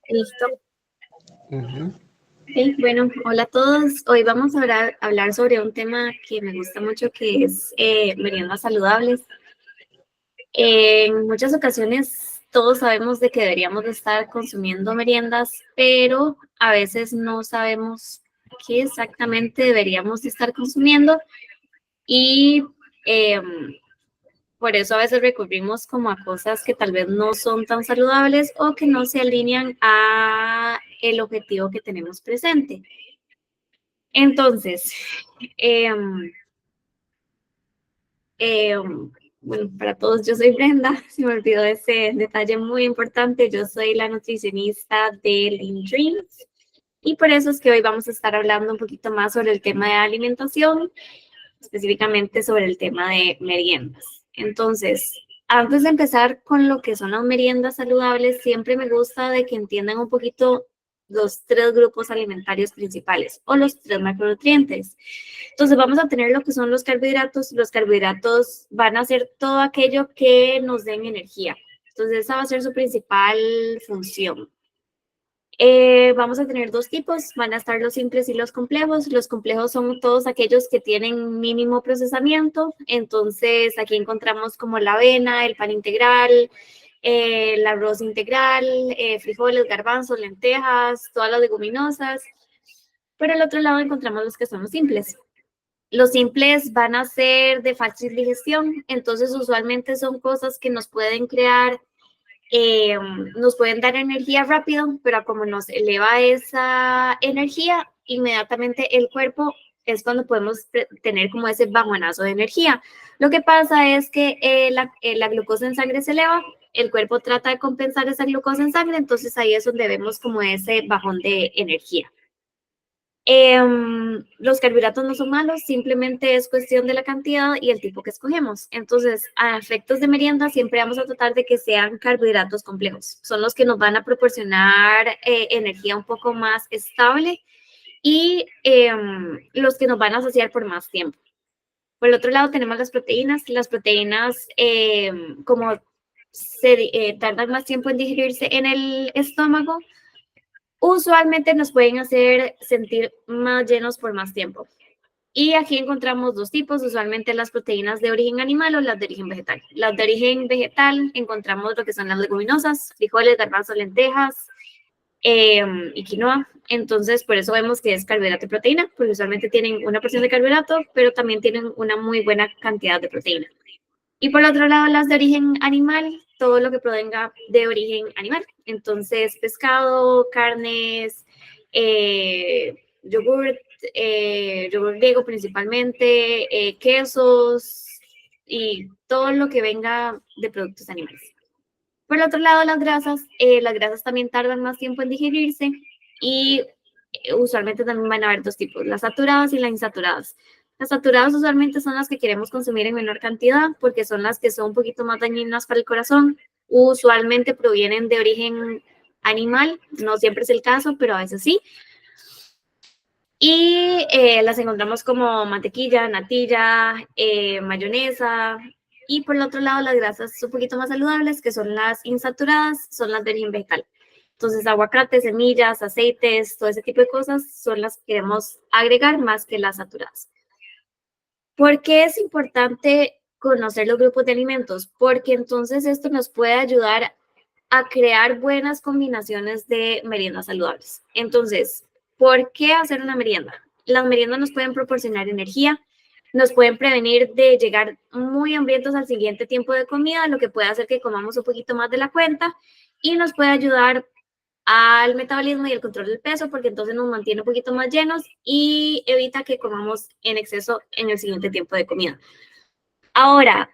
Listo. Ujú. Ok, bueno, hola a todos. Hoy vamos a hablar sobre un tema que me gusta mucho, que es meriendas saludables. En muchas ocasiones todos sabemos de que deberíamos de estar consumiendo meriendas, pero a veces no sabemos qué exactamente deberíamos de estar consumiendo y por eso a veces recurrimos como a cosas que tal vez no son tan saludables o que no se alinean a el objetivo que tenemos presente. Entonces, em, bueno, para todos, yo soy Brenda, se me olvidó ese detalle muy importante, yo soy la nutricionista de Lean Dreams y por eso es que hoy vamos a estar hablando un poquito más sobre el tema de alimentación, específicamente sobre el tema de meriendas. Entonces, antes de empezar con lo que son las meriendas saludables, siempre me gusta de que entiendan un poquito los tres grupos alimentarios principales o los tres macronutrientes. Entonces vamos a tener lo que son los carbohidratos. Los carbohidratos van a ser todo aquello que nos den energía. Entonces esa va a ser su principal función. Vamos a tener dos tipos, van a estar los simples y los complejos. Los complejos son todos aquellos que tienen mínimo procesamiento. Entonces aquí encontramos como la avena, el pan integral, el arroz integral, frijoles, garbanzos, lentejas, todas las leguminosas. Pero al otro lado encontramos los que son los simples. Los simples van a ser de fácil digestión, entonces usualmente son cosas que nos pueden crear, nos pueden dar energía rápido, pero como nos eleva esa energía, inmediatamente el cuerpo es cuando podemos tener como ese bajonazo de energía. Lo que pasa es que la glucosa en sangre se eleva, el cuerpo trata de compensar esa glucosa en sangre, entonces ahí es donde vemos como ese bajón de energía. Los carbohidratos no son malos, simplemente es cuestión de la cantidad y el tipo que escogemos. Entonces, a efectos de merienda, siempre vamos a tratar de que sean carbohidratos complejos. Son los que nos van a proporcionar energía un poco más estable y los que nos van a saciar por más tiempo. Por el otro lado, tenemos las proteínas. Las proteínas, como tardan más tiempo en digerirse en el estómago, usualmente nos pueden hacer sentir más llenos por más tiempo. Y aquí encontramos dos tipos, usualmente las proteínas de origen animal o las de origen vegetal. Las de origen vegetal encontramos lo que son las leguminosas, frijoles, garbanzos, lentejas y quinoa. Entonces, por eso vemos que es carbohidrato y proteína, porque usualmente tienen una porción de carbohidrato, pero también tienen una muy buena cantidad de proteína. Y por otro lado, las de origen animal, todo lo que provenga de origen animal. Entonces, pescado, carnes, yogur, yogur griego principalmente, quesos y todo lo que venga de productos animales. Por el otro lado, las grasas también tardan más tiempo en digerirse y usualmente también van a haber dos tipos, las saturadas y las insaturadas. Las saturadas usualmente son las que queremos consumir en menor cantidad porque son las que son un poquito más dañinas para el corazón. Usualmente provienen de origen animal, no siempre es el caso, pero a veces sí. Y las encontramos como mantequilla, natilla, mayonesa. Y por el otro lado, las grasas un poquito más saludables, que son las insaturadas, son las de origen vegetal. Entonces, aguacate, semillas, aceites, todo ese tipo de cosas son las que queremos agregar más que las saturadas. ¿Por qué es importante conocer los grupos de alimentos? Porque entonces esto nos puede ayudar a crear buenas combinaciones de meriendas saludables. Entonces, ¿por qué hacer una merienda? Las meriendas nos pueden proporcionar energía, nos pueden prevenir de llegar muy hambrientos al siguiente tiempo de comida, lo que puede hacer que comamos un poquito más de la cuenta y nos puede ayudar al metabolismo y el control del peso, porque entonces nos mantiene un poquito más llenos y evita que comamos en exceso en el siguiente tiempo de comida. Ahora,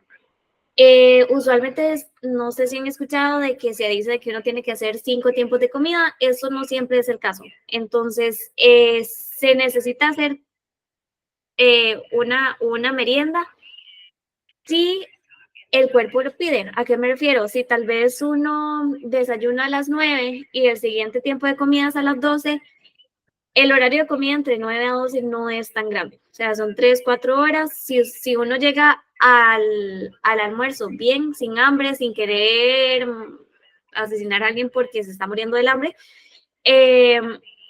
usualmente no sé si han escuchado de que se dice que uno tiene que hacer 5 tiempos de comida, eso no siempre es el caso. Entonces, se necesita hacer una merienda si el cuerpo lo pide. ¿A qué me refiero? Si tal vez uno desayuna a las 9 y el siguiente tiempo de comida es a las 12, el horario de comida entre 9 a 12 no es tan grande. O sea, son 3, 4 horas. Si uno llega al almuerzo bien, sin hambre, sin querer asesinar a alguien porque se está muriendo del hambre,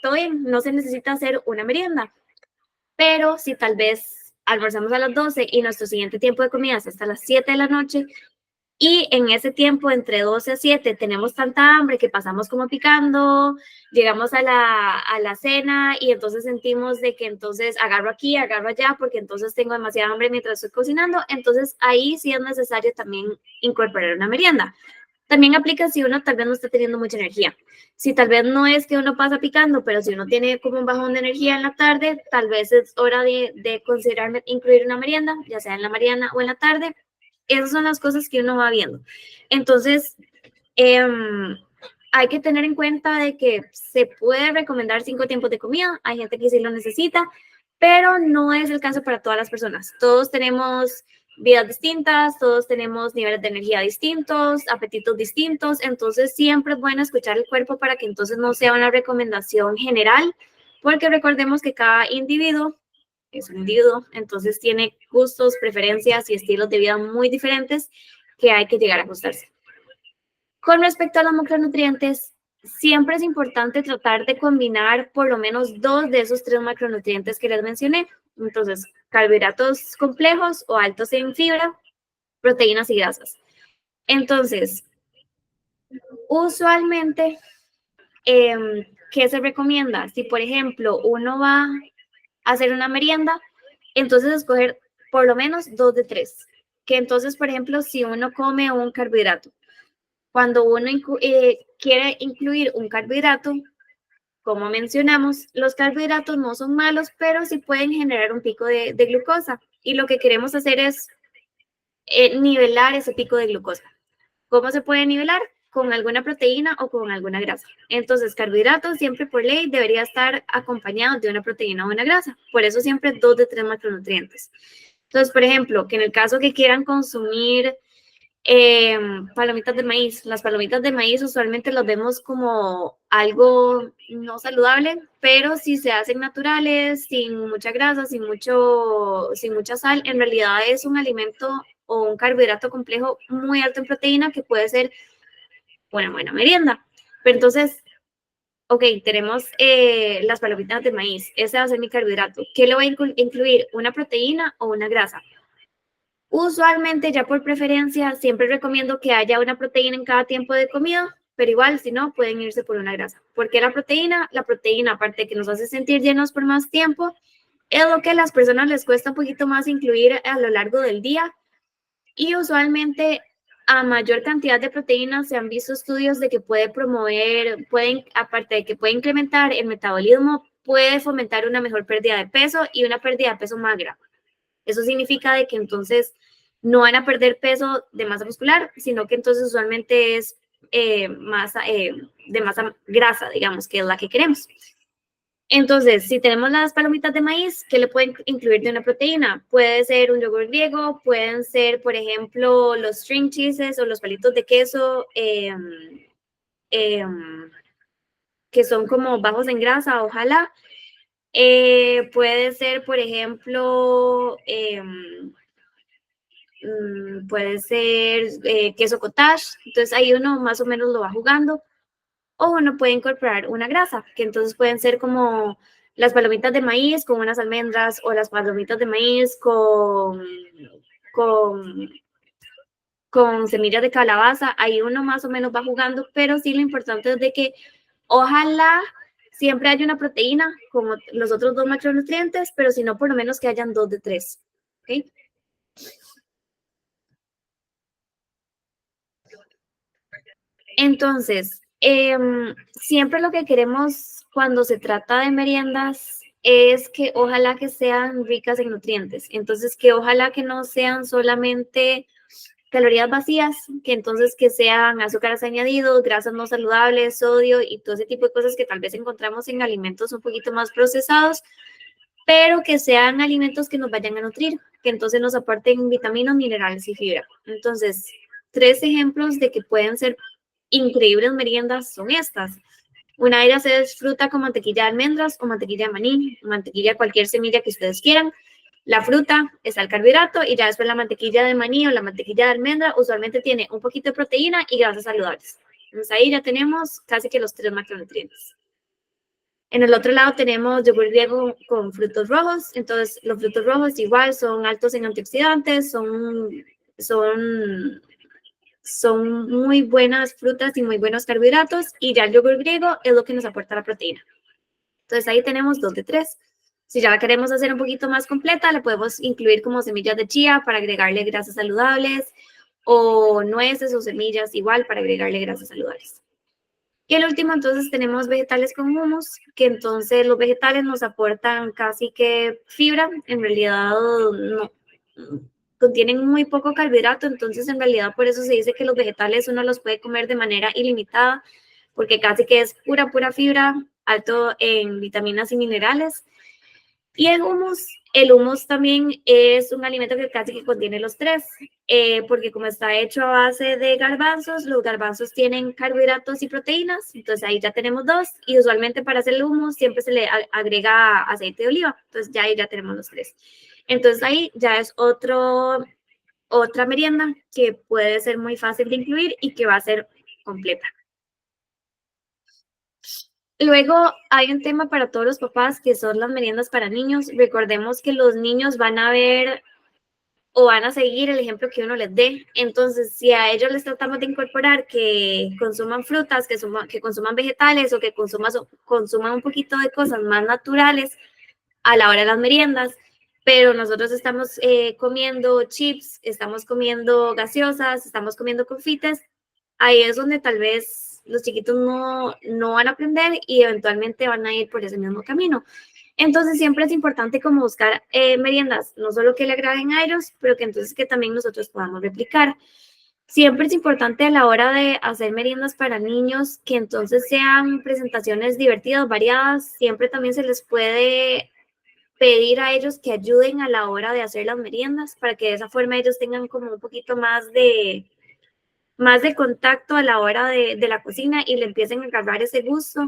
todo bien, no se necesita hacer una merienda. Pero si tal vez almorzamos a las 12 y nuestro siguiente tiempo de comida es hasta las 7 de la noche, y en ese tiempo, entre 12 a 7, tenemos tanta hambre que pasamos como picando, llegamos a la cena y entonces sentimos de que entonces agarro aquí, agarro allá, porque entonces tengo demasiada hambre mientras estoy cocinando. Entonces ahí sí es necesario también incorporar una merienda. También aplica si uno tal vez no está teniendo mucha energía. Si tal vez no es que uno pasa picando, pero si uno tiene como un bajón de energía en la tarde, tal vez es hora de considerar incluir una merienda, ya sea en la mañana o en la tarde. Esas son las cosas que uno va viendo. Entonces, hay que tener en cuenta de que se puede recomendar 5 tiempos de comida. Hay gente que sí lo necesita, pero no es el caso para todas las personas. Todos tenemos vidas distintas, todos tenemos niveles de energía distintos, apetitos distintos, entonces siempre es bueno escuchar el cuerpo para que entonces no sea una recomendación general, porque recordemos que cada individuo es un individuo, entonces tiene gustos, preferencias y estilos de vida muy diferentes que hay que llegar a ajustarse. Con respecto a los macronutrientes, siempre es importante tratar de combinar por lo menos 2 de esos 3 macronutrientes que les mencioné. Entonces, carbohidratos complejos o altos en fibra, proteínas y grasas. Entonces, usualmente, ¿qué se recomienda? Si, por ejemplo, uno va a hacer una merienda, entonces escoger por lo menos 2 de 3. Que entonces, por ejemplo, si uno come un carbohidrato, cuando uno quiere incluir un carbohidrato, como mencionamos, los carbohidratos no son malos, pero sí pueden generar un pico de glucosa. Y lo que queremos hacer es nivelar ese pico de glucosa. ¿Cómo se puede nivelar? Con alguna proteína o con alguna grasa. Entonces, carbohidratos siempre por ley debería estar acompañado de una proteína o una grasa. Por eso siempre 2 de 3 macronutrientes. Entonces, por ejemplo, que en el caso que quieran consumir palomitas de maíz. Las palomitas de maíz usualmente las vemos como algo no saludable, pero si se hacen naturales, sin mucha grasa, sin mucha sal, en realidad es un alimento o un carbohidrato complejo muy alto en proteína que puede ser una buena merienda. Pero entonces, ok, tenemos las palomitas de maíz. Ese va a ser mi carbohidrato. ¿Qué le voy a incluir? ¿Una proteína o una grasa? Usualmente, ya por preferencia, siempre recomiendo que haya una proteína en cada tiempo de comida, pero igual, si no, pueden irse por una grasa. Porque la proteína, aparte de que nos hace sentir llenos por más tiempo, es lo que a las personas les cuesta un poquito más incluir a lo largo del día. Y usualmente, a mayor cantidad de proteínas, se han visto estudios de que aparte de que puede incrementar el metabolismo, puede fomentar una mejor pérdida de peso y una pérdida de peso magra. Eso significa de que entonces no van a perder peso de masa muscular, sino que entonces usualmente es de masa grasa, digamos, que es la que queremos. Entonces, si tenemos las palomitas de maíz, ¿qué le pueden incluir de una proteína? Puede ser un yogur griego, pueden ser, por ejemplo, los string cheeses o los palitos de queso que son como bajos en grasa, ojalá. Puede ser, por ejemplo, puede ser queso cottage, entonces ahí uno más o menos lo va jugando, o uno puede incorporar una grasa, que entonces pueden ser como las palomitas de maíz con unas almendras, o las palomitas de maíz con, con semillas de calabaza, ahí uno más o menos va jugando, pero sí lo importante es de que ojalá siempre haya una proteína como los otros 2 macronutrientes, pero si no, por lo menos que hayan 2 de 3, ¿ok? Entonces, siempre lo que queremos cuando se trata de meriendas es que ojalá que sean ricas en nutrientes. Entonces, que ojalá que no sean solamente calorías vacías, que entonces que sean azúcares añadidos, grasas no saludables, sodio y todo ese tipo de cosas que tal vez encontramos en alimentos un poquito más procesados, pero que sean alimentos que nos vayan a nutrir, que entonces nos aporten vitaminas, minerales y fibra. Entonces, 3 ejemplos de que pueden ser increíbles meriendas son estas. Una de ellas es fruta con mantequilla de almendras o mantequilla de maní, mantequilla de cualquier semilla que ustedes quieran. La fruta está el carbohidrato y ya después la mantequilla de maní o la mantequilla de almendra usualmente tiene un poquito de proteína y grasas saludables. Entonces ahí ya tenemos casi que los 3 macronutrientes. En el otro lado tenemos yogur griego con frutos rojos. Entonces los frutos rojos igual son altos en antioxidantes, son muy buenas frutas y muy buenos carbohidratos. Y ya el yogur griego es lo que nos aporta la proteína. Entonces ahí tenemos 2 de 3. Si ya la queremos hacer un poquito más completa, le podemos incluir como semillas de chía para agregarle grasas saludables o nueces o semillas igual para agregarle grasas saludables. Y el último, entonces, tenemos vegetales con humus, que entonces los vegetales nos aportan casi que fibra, en realidad no, contienen muy poco carbohidrato, entonces en realidad por eso se dice que los vegetales uno los puede comer de manera ilimitada, porque casi que es pura fibra, alto en vitaminas y minerales. Y el hummus también es un alimento que casi que contiene los 3, porque como está hecho a base de garbanzos, los garbanzos tienen carbohidratos y proteínas, entonces ahí ya tenemos 2, y usualmente para hacer el hummus siempre se le agrega aceite de oliva, entonces ya ahí ya tenemos los 3. Entonces ahí ya es otra merienda que puede ser muy fácil de incluir y que va a ser completa. Luego hay un tema para todos los papás que son las meriendas para niños. Recordemos que los niños van a ver o van a seguir el ejemplo que uno les dé. Entonces, si a ellos les tratamos de incorporar que consuman frutas, que consuman vegetales o que consuman un poquito de cosas más naturales a la hora de las meriendas, pero nosotros estamos comiendo chips, estamos comiendo gaseosas, estamos comiendo confites, ahí es donde tal vez los chiquitos no van a aprender y eventualmente van a ir por ese mismo camino. Entonces siempre es importante como buscar meriendas, no solo que le agraden a ellos, pero que entonces que también nosotros podamos replicar. Siempre es importante a la hora de hacer meriendas para niños que entonces sean presentaciones divertidas, variadas. Siempre también se les puede pedir a ellos que ayuden a la hora de hacer las meriendas para que de esa forma ellos tengan como un poquito más de contacto a la hora de la cocina y le empiecen a agarrar ese gusto.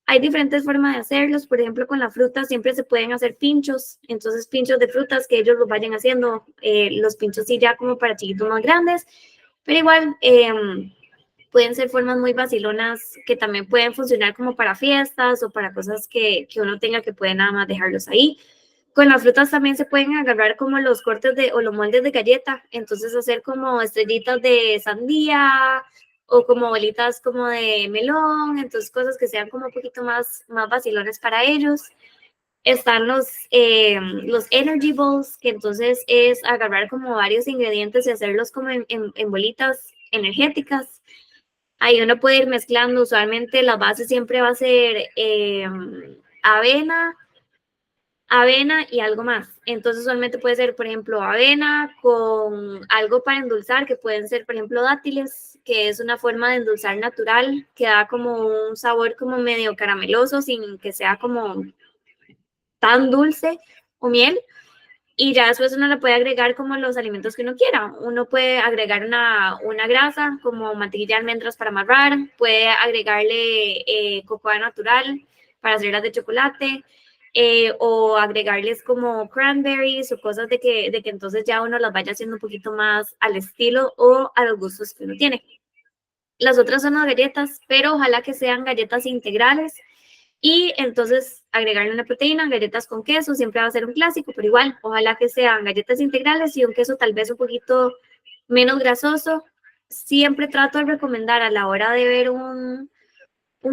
Hay diferentes formas de hacerlos, por ejemplo, con la fruta siempre se pueden hacer pinchos, entonces pinchos de frutas que ellos los vayan haciendo, los pinchos sí ya como para chiquitos más grandes, pero igual pueden ser formas muy vacilonas que también pueden funcionar como para fiestas o para cosas que uno tenga que puede nada más dejarlos ahí. Con las frutas también se pueden agarrar como los cortes o los moldes de galleta, entonces hacer como estrellitas de sandía o como bolitas como de melón, entonces cosas que sean como un poquito más vacilones para ellos. Están los Energy Balls, que entonces es agarrar como varios ingredientes y hacerlos como en bolitas energéticas. Ahí uno puede ir mezclando, usualmente la base siempre va a ser avena y algo más. Entonces, usualmente puede ser, por ejemplo, avena con algo para endulzar, que pueden ser, por ejemplo, dátiles, que es una forma de endulzar natural, que da como un sabor como medio carameloso, sin que sea como tan dulce, o miel. Y ya después uno le puede agregar como los alimentos que uno quiera. Uno puede agregar una grasa como mantequilla de almendras para amarrar, puede agregarle cocoa natural para hacerlas de chocolate, o agregarles como cranberries o cosas de que entonces ya uno las vaya haciendo un poquito más al estilo o a los gustos que uno tiene. Las otras son las galletas, pero ojalá que sean galletas integrales. Y entonces agregarle una proteína, galletas con queso, siempre va a ser un clásico, pero igual, ojalá que sean galletas integrales y un queso tal vez un poquito menos grasoso. Siempre trato de recomendar a la hora de ver un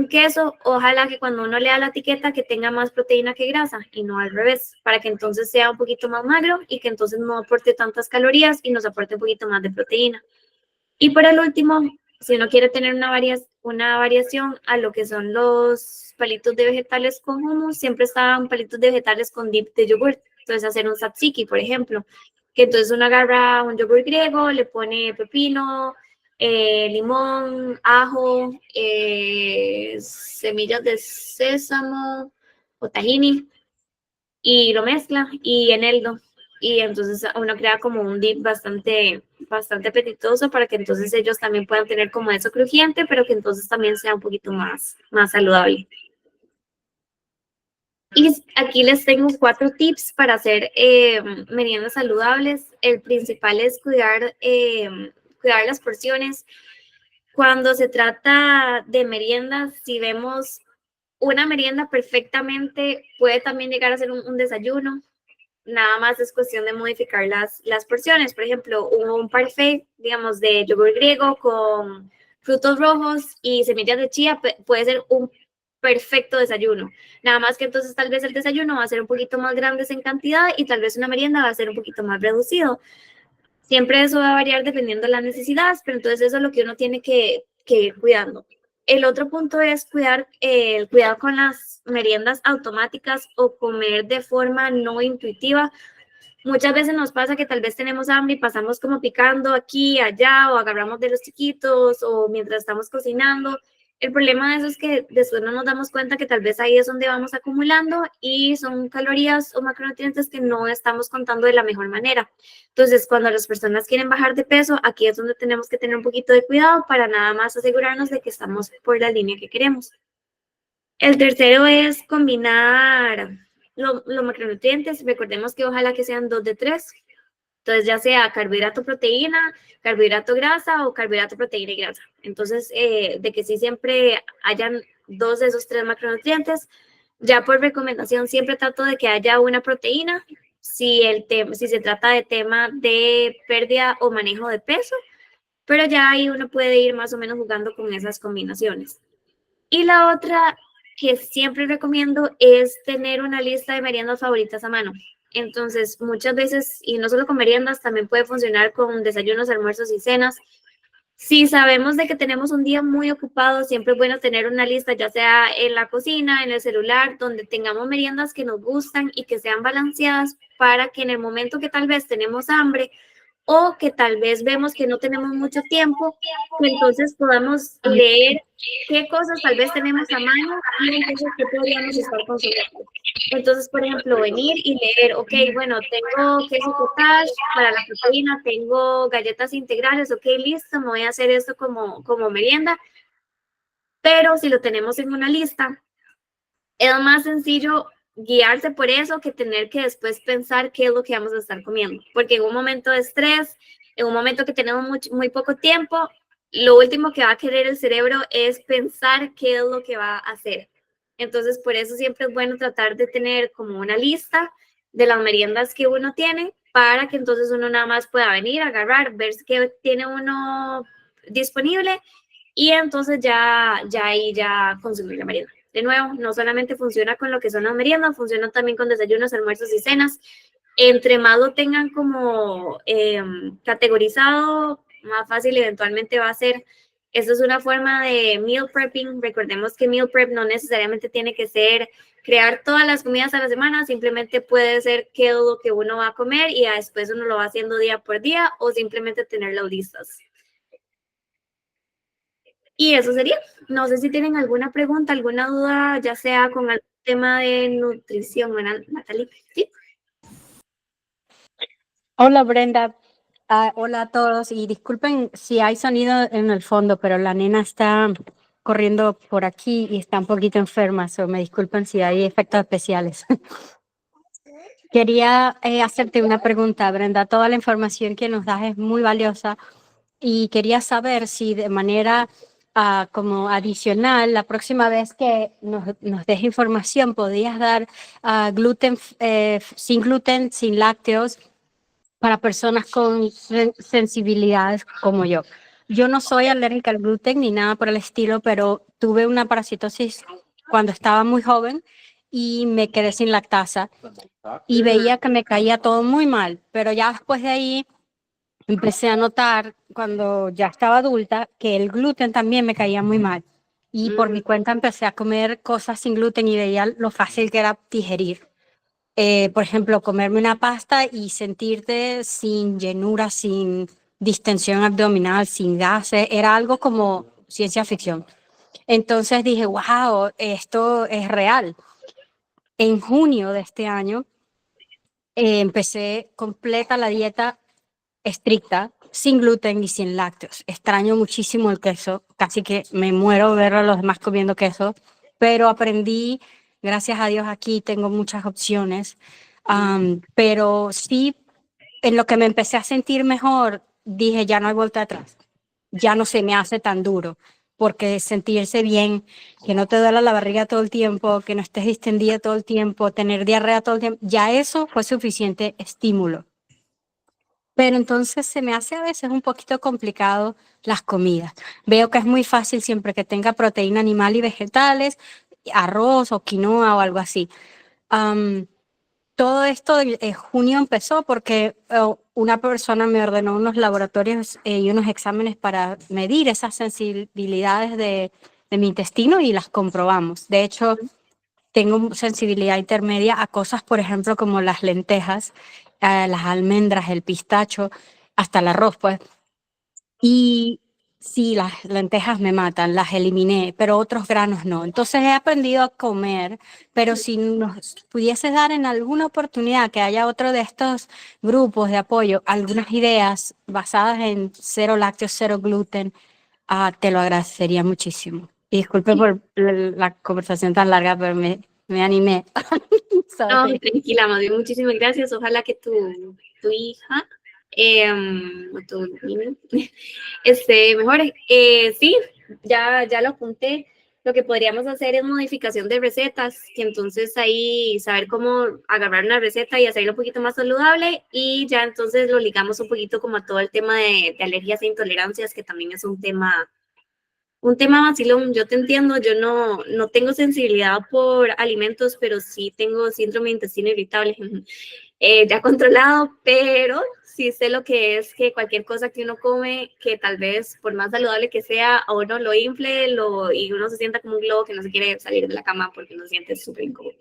queso, ojalá que cuando uno lea la etiqueta que tenga más proteína que grasa y no al revés, para que entonces sea un poquito más magro y que entonces no aporte tantas calorías y nos aporte un poquito más de proteína. Y por el último, si uno quiere tener una variación a lo que son los palitos de vegetales con hummus, siempre están palitos de vegetales con dip de yogur. Entonces hacer un tzatziki, por ejemplo, que entonces uno agarra un yogur griego, le pone pepino, limón, ajo, semillas de sésamo o tahini y lo mezcla y eneldo. Y entonces uno crea como un dip bastante apetitoso para que entonces ellos también puedan tener como eso crujiente, pero que entonces también sea un poquito más saludable. Y aquí les tengo 4 tips para hacer meriendas saludables. El principal es cuidar las porciones. cuando se trata de meriendas, si vemos una merienda perfectamente, puede también llegar a ser un desayuno. Nada más es cuestión de modificar las porciones. Por ejemplo, un parfait, digamos, de yogur griego con frutos rojos y semillas de chía puede ser un perfecto desayuno. Nada más que entonces tal vez el desayuno va a ser un poquito más grande en cantidad y tal vez una merienda va a ser un poquito más reducido. Siempre eso va a variar dependiendo de las necesidades, pero entonces eso es lo que uno tiene que ir cuidando. El otro punto es cuidar el cuidado con las meriendas automáticas o comer de forma no intuitiva. Muchas veces nos pasa que tal vez tenemos hambre y pasamos como picando aquí, allá, o agarramos de los chiquitos, o mientras estamos cocinando. El problema de eso es que después no nos damos cuenta que tal vez ahí es donde vamos acumulando y son calorías o macronutrientes que no estamos contando de la mejor manera. Entonces, cuando las personas quieren bajar de peso, aquí es donde tenemos que tener un poquito de cuidado para nada más asegurarnos de que estamos por la línea que queremos. El tercero es combinar los macronutrientes. Recordemos que ojalá que sean 2 de 3. Entonces, ya sea carbohidrato, proteína, carbohidrato, grasa o carbohidrato, proteína y grasa. Entonces, de que sí siempre hayan 2 de esos 3 macronutrientes. Ya por recomendación, siempre trato de que haya una proteína. Si se trata de tema de pérdida o manejo de peso, pero ya ahí uno puede ir más o menos jugando con esas combinaciones. Y la otra que siempre recomiendo es tener una lista de meriendas favoritas a mano. Entonces, muchas veces, y no solo con meriendas, también puede funcionar con desayunos, almuerzos y cenas. Si sabemos de que tenemos un día muy ocupado, siempre es bueno tener una lista, ya sea en la cocina, en el celular, donde tengamos meriendas que nos gustan y que sean balanceadas para que en el momento que tal vez tenemos hambre o que tal vez vemos que no tenemos mucho tiempo, entonces podamos leer qué cosas tal vez tenemos a mano y entonces qué podríamos estar consumiendo. Entonces, por ejemplo, venir y leer, ok, bueno, tengo queso cottage para la proteína, tengo galletas integrales, ok, listo, me voy a hacer esto como merienda, pero si lo tenemos en una lista, es más sencillo guiarse por eso que tener que después pensar qué es lo que vamos a estar comiendo. Porque en un momento de estrés, en un momento que tenemos muy poco tiempo, lo último que va a querer el cerebro es pensar qué es lo que va a hacer. Entonces, por eso siempre es bueno tratar de tener como una lista de las meriendas que uno tiene para que entonces uno nada más pueda venir, agarrar, ver qué tiene uno disponible y entonces ya ahí ya consumir la merienda. De nuevo, no solamente funciona con lo que son las meriendas, funciona también con desayunos, almuerzos y cenas. Entre más lo tengan como categorizado, más fácil eventualmente va a ser. Eso es una forma de meal prepping. Recordemos que meal prep no necesariamente tiene que ser crear todas las comidas a la semana, simplemente puede ser qué es lo que uno va a comer y después uno lo va haciendo día por día o simplemente tener las listas. Y eso sería. No sé si tienen alguna pregunta, alguna duda, ya sea con el tema de nutrición, ¿verdad, Natalie? ¿Sí? Hola Brenda, hola a todos y disculpen si hay sonido en el fondo, pero la nena está corriendo por aquí y está un poquito enferma, so me disculpen si hay efectos especiales. Quería hacerte una pregunta, Brenda. Toda la información que nos das es muy valiosa y quería saber si de manera como adicional, la próxima vez que nos des información, podías dar gluten, sin gluten, sin lácteos, para personas con sensibilidades como yo. Yo no soy alérgica al gluten ni nada por el estilo, pero tuve una parasitosis cuando estaba muy joven y me quedé sin lactasa y veía que me caía todo muy mal, pero ya después de ahí empecé a notar cuando ya estaba adulta que el gluten también me caía muy mal. Y por mi cuenta empecé a comer cosas sin gluten y veía lo fácil que era digerir. Por ejemplo, comerme una pasta y sentirte sin llenura, sin distensión abdominal, sin gases, era algo como ciencia ficción. Entonces dije, wow, esto es real. En junio de este año empecé completa la dieta estricta, sin gluten y sin lácteos. Extraño muchísimo el queso, casi que me muero ver a los demás comiendo queso, pero aprendí, gracias a Dios aquí tengo muchas opciones, pero sí, en lo que me empecé a sentir mejor, dije, ya no hay vuelta atrás. ya no se me hace tan duro, porque sentirse bien, que no te duela la barriga todo el tiempo, que no estés distendida todo el tiempo, tener diarrea todo el tiempo, ya eso fue suficiente estímulo. Pero entonces se me hace a veces un poquito complicado las comidas. Veo que es muy fácil siempre que tenga proteína animal y vegetales, arroz o quinoa o algo así. Am, Todo esto en junio empezó porque una persona me ordenó unos laboratorios y unos exámenes para medir esas sensibilidades de mi intestino y las comprobamos. De hecho, tengo sensibilidad intermedia a cosas, por ejemplo, como las lentejas, las almendras, el pistacho, hasta el arroz, pues. Y sí, las lentejas me matan, las eliminé, pero otros granos no. Entonces he aprendido a comer, pero si nos pudieses dar en alguna oportunidad que haya otro de estos grupos de apoyo, algunas ideas basadas en cero lácteos, cero gluten, te lo agradecería muchísimo. Y disculpe por la conversación tan larga, pero me animé. No, Sorry. tranquila, más bien muchísimas gracias. Ojalá que tu hija o tu niño mejore. Sí, ya lo apunté. Lo que podríamos hacer es modificación de recetas, que entonces ahí saber cómo agarrar una receta y hacerlo un poquito más saludable y ya entonces lo ligamos un poquito como a todo el tema de alergias e intolerancias, que también es un tema vacilón. Yo te entiendo, yo no tengo sensibilidad por alimentos, pero sí tengo síndrome de intestino irritable, ya controlado, pero sí sé lo que es que cualquier cosa que uno come, que tal vez por más saludable que sea, a uno lo infle y uno se sienta como un globo que no se quiere salir de la cama porque uno se siente súper incómodo.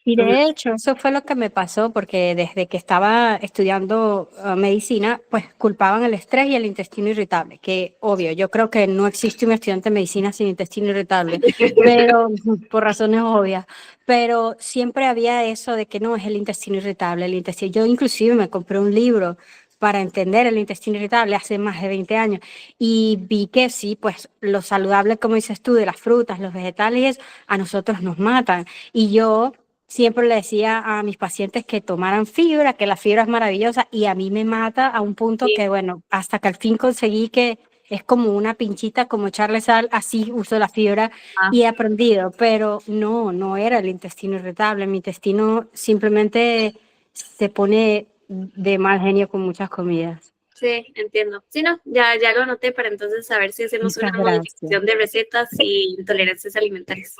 Y Entonces, de hecho, eso fue lo que me pasó, porque desde que estaba estudiando medicina, pues culpaban el estrés y el intestino irritable, que obvio, yo creo que no existe un estudiante de medicina sin intestino irritable, pero por razones obvias, pero siempre había eso de que no es el intestino irritable, el intestino. Yo inclusive me compré un libro para entender el intestino irritable hace más de 20 años y vi que sí, pues lo saludable, como dices tú, de las frutas, los vegetales, a nosotros nos matan. Y yo siempre le decía a mis pacientes que tomaran fibra, que la fibra es maravillosa y a mí me mata a un punto sí, que, bueno, hasta que al fin conseguí que es como una pinchita, como echarle sal, así uso la fibra ah, y he aprendido, pero no era el intestino irritable, mi intestino simplemente se pone de mal genio con muchas comidas. sí, entiendo. Sí, no, ya lo anoté para entonces saber si hacemos una Muchas gracias. modificación de recetas y intolerancias alimentarias.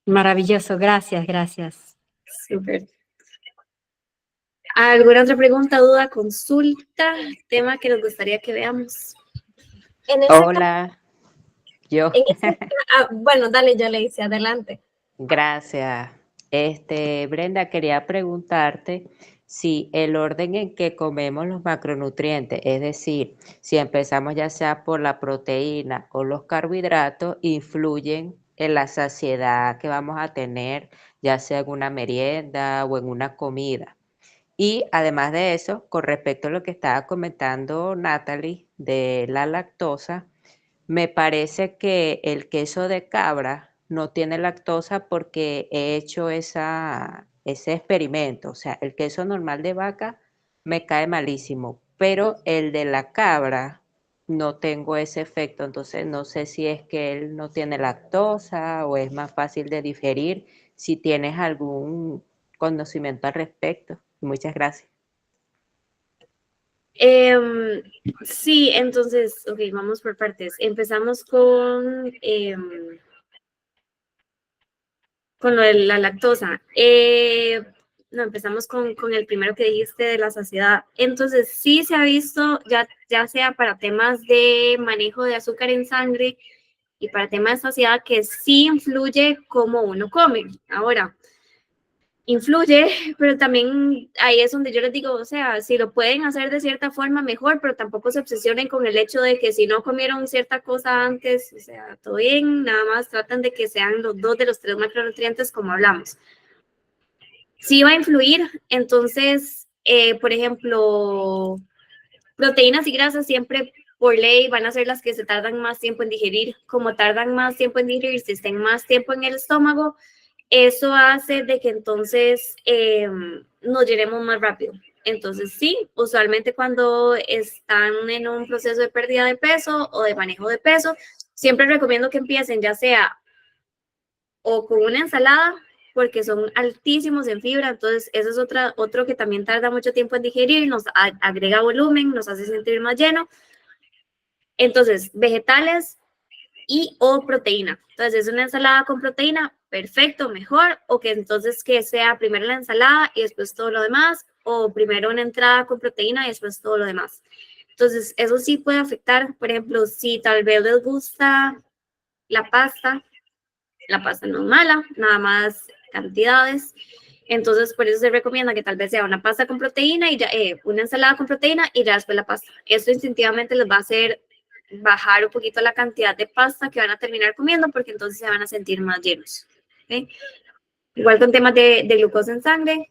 Maravilloso, gracias, gracias. Súper. ¿Alguna otra pregunta, duda, consulta, tema que nos gustaría que veamos? En ese caso, Hola, yo, bueno, dale, yo le hice adelante. gracias. Brenda, quería preguntarte si el orden en que comemos los macronutrientes, es decir, si empezamos ya sea por la proteína o los carbohidratos, influyen en la saciedad que vamos a tener, ya sea en una merienda o en una comida. Y además de eso, con respecto a lo que estaba comentando Natalie de la lactosa, me parece que el queso de cabra no tiene lactosa porque he hecho ese experimento. O sea, el queso normal de vaca me cae malísimo, pero el de la cabra no tengo ese efecto. Entonces no sé si es que él no tiene lactosa o es más fácil de digerir. Si tienes algún conocimiento al respecto. Muchas gracias. Em, sí, entonces, ok, vamos por partes. Empezamos con lo de la lactosa. No, empezamos con el primero que dijiste de la saciedad. Entonces, sí se ha visto, ya sea para temas de manejo de azúcar en sangre y para temas de saciedad, que sí influye cómo uno come. Ahora, influye, pero también ahí es donde yo les digo, o sea, si lo pueden hacer de cierta forma, mejor, pero tampoco se obsesionen con el hecho de que si no comieron cierta cosa antes, o sea, todo bien, nada más tratan de que sean los dos de los tres macronutrientes como hablamos. Sí va a influir, entonces, por ejemplo, proteínas y grasas siempre por ley van a ser las que se tardan más tiempo en digerir, como tardan más tiempo en digerir, si estén más tiempo en el estómago, eso hace de que entonces nos llenemos más rápido. Entonces sí, usualmente cuando están en un proceso de pérdida de peso o de manejo de peso, siempre recomiendo que empiecen ya sea o con una ensalada, porque son altísimos en fibra, entonces eso es otro que también tarda mucho tiempo en digerir, nos agrega volumen, nos hace sentir más lleno. Entonces, vegetales y o proteína. Entonces, es una ensalada con proteína, perfecto, mejor, o que entonces que sea primero la ensalada y después todo lo demás, o primero una entrada con proteína y después todo lo demás. Entonces, eso sí puede afectar, por ejemplo, si tal vez les gusta la pasta no es mala, nada más cantidades. Entonces, por eso se recomienda que tal vez sea una pasta con proteína y ya, una ensalada con proteína y ya después la pasta. Esto instintivamente les va a hacer bajar un poquito la cantidad de pasta que van a terminar comiendo porque entonces se van a sentir más llenos. ¿Okay? Igual con temas de glucosa en sangre,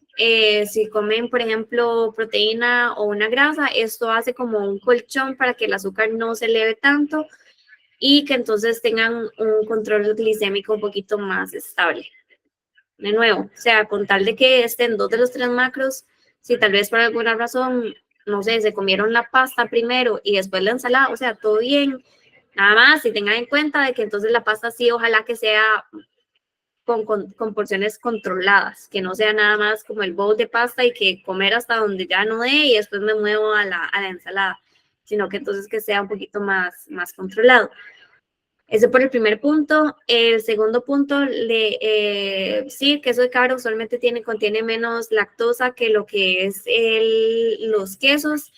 si comen, por ejemplo, proteína o una grasa, esto hace como un colchón para que el azúcar no se eleve tanto y que entonces tengan un control glicémico un poquito más estable. De nuevo, o sea, con tal de que estén 2 de los 3 macros, si tal vez por alguna razón, no sé, se comieron la pasta primero y después la ensalada, o sea, todo bien, nada más, si tengan en cuenta de que entonces la pasta sí, ojalá que sea con porciones controladas, que no sea nada más como el bowl de pasta y que comer hasta donde ya no dé y después me muevo a la ensalada, sino que entonces que sea un poquito más controlado. Ese por el primer punto. El segundo punto, sí, el queso de cabra usualmente contiene menos lactosa que lo que es los quesos.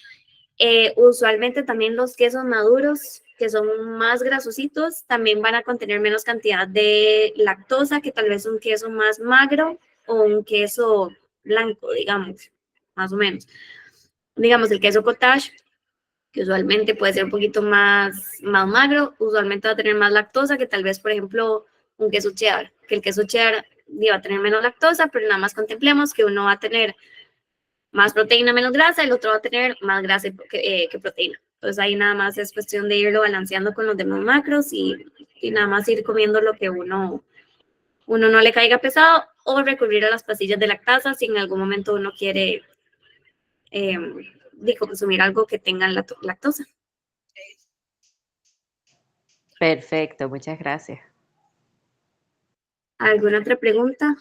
Usualmente también los quesos maduros, que son más grasositos, también van a contener menos cantidad de lactosa que tal vez un queso más magro o un queso blanco, digamos, más o menos. Digamos, el queso cottage, que usualmente puede ser un poquito más magro, usualmente va a tener más lactosa que tal vez, por ejemplo, un queso cheddar, que el queso cheddar va a tener menos lactosa, pero nada más contemplemos que uno va a tener más proteína, menos grasa, el otro va a tener más grasa que proteína. Entonces ahí nada más es cuestión de irlo balanceando con los demás macros y nada más ir comiendo lo que uno no le caiga pesado o recurrir a las pastillas de lactasa si en algún momento uno quiere consumir algo que tenga lactosa. Perfecto, muchas gracias. ¿Alguna otra pregunta?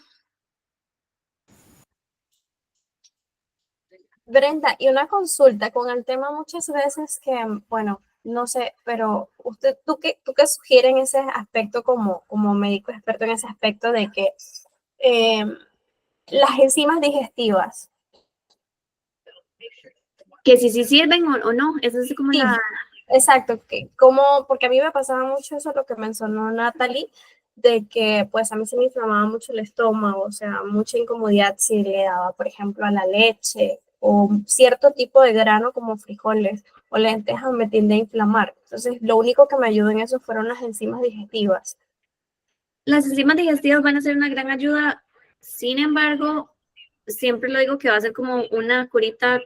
Brenda, y una consulta con el tema muchas veces que, bueno, no sé, pero ¿tú qué sugiere en ese aspecto como médico experto en ese aspecto de que las enzimas digestivas? Que si sí sirven o no, eso es como Sí, exacto, porque a mí me pasaba mucho eso, lo que mencionó Natalie, de que pues a mí se me inflamaba mucho el estómago, o sea, mucha incomodidad si le daba, por ejemplo, a la leche o cierto tipo de grano como frijoles o lentejas me tiende a inflamar. Entonces, lo único que me ayudó en eso fueron las enzimas digestivas. Las enzimas digestivas van a ser una gran ayuda, sin embargo, siempre lo digo que va a ser como una curita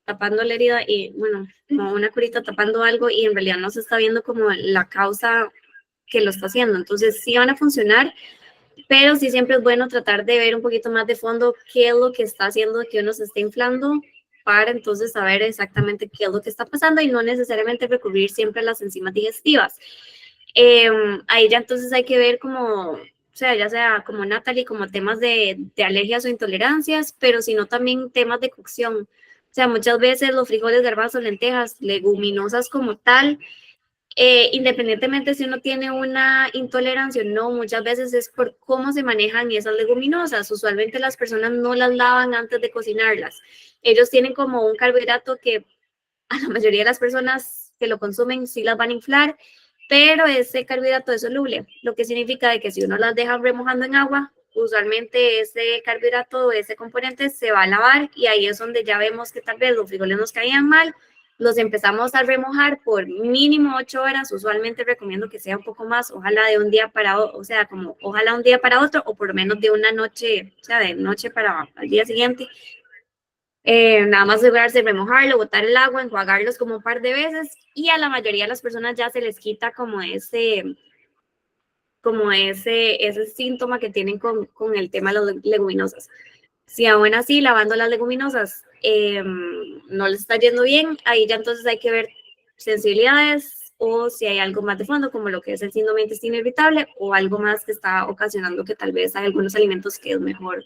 tapando la herida y, bueno, como una curita tapando algo y en realidad no se está viendo como la causa que lo está haciendo. Entonces, sí van a funcionar, pero sí siempre es bueno tratar de ver un poquito más de fondo qué es lo que está haciendo que uno se esté inflando para entonces saber exactamente qué es lo que está pasando y no necesariamente recurrir siempre a las enzimas digestivas. Ahí ya entonces hay que ver como, o sea, ya sea como Natalie, como temas de alergias o intolerancias, pero sino también temas de cocción. O sea, muchas veces los frijoles, garbanzos, lentejas, leguminosas como tal, independientemente si uno tiene una intolerancia o no, muchas veces es por cómo se manejan esas leguminosas. Usualmente las personas no las lavan antes de cocinarlas. Ellos tienen como un carbohidrato que a la mayoría de las personas que lo consumen sí las van a inflar, pero ese carbohidrato es soluble, lo que significa de que si uno las deja remojando en agua, usualmente ese carbohidrato, ese componente se va a lavar y ahí es donde ya vemos que tal vez los frijoles nos caían mal, los empezamos a remojar por mínimo 8 horas, usualmente recomiendo que sea un poco más, ojalá de un día para otro, o sea, como ojalá un día para otro o por lo menos de una noche, o sea, de noche para al día siguiente. Nada más asegurarse de remojarlo, botar el agua, enjuagarlos como un par de veces y a la mayoría de las personas ya se les quita como ese síntoma que tienen con el tema de las leguminosas. Si aún así lavando las leguminosas no le está yendo bien, ahí ya entonces hay que ver sensibilidades o si hay algo más de fondo, como lo que es el síndrome de intestino irritable o algo más que está ocasionando que tal vez hay algunos alimentos que es mejor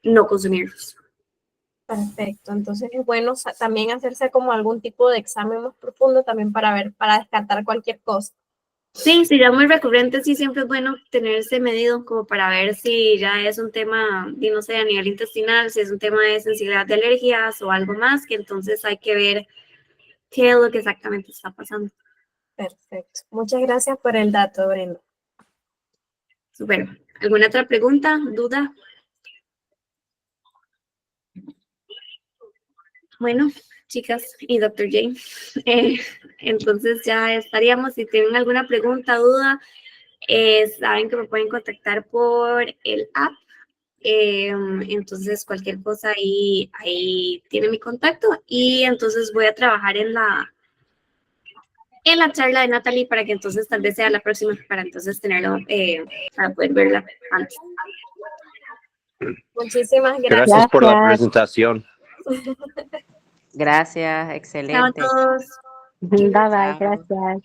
no consumirlos. Perfecto, entonces es bueno también hacerse como algún tipo de examen más profundo también para ver, para descartar cualquier cosa. Sí, si ya es muy recurrente, sí, siempre es bueno tenerse medido como para ver si ya es un tema, no sé, a nivel intestinal, si es un tema de sensibilidad de alergias o algo más, que entonces hay que ver qué es lo que exactamente está pasando. Perfecto. Muchas gracias por el dato, Brenda. Super. ¿Alguna otra pregunta, duda? Bueno, chicas y Dr. Jane, entonces ya estaríamos. Si tienen alguna pregunta, duda, saben que me pueden contactar por el app. Entonces, cualquier cosa ahí tiene mi contacto. Y entonces voy a trabajar en la charla de Natalie para que entonces tal vez sea la próxima, para entonces tenerlo, para poder verla antes. Muchísimas gracias. Gracias por la Gracias. presentación. Gracias, Chao a excelente. todos. Bye bye, Chao. gracias.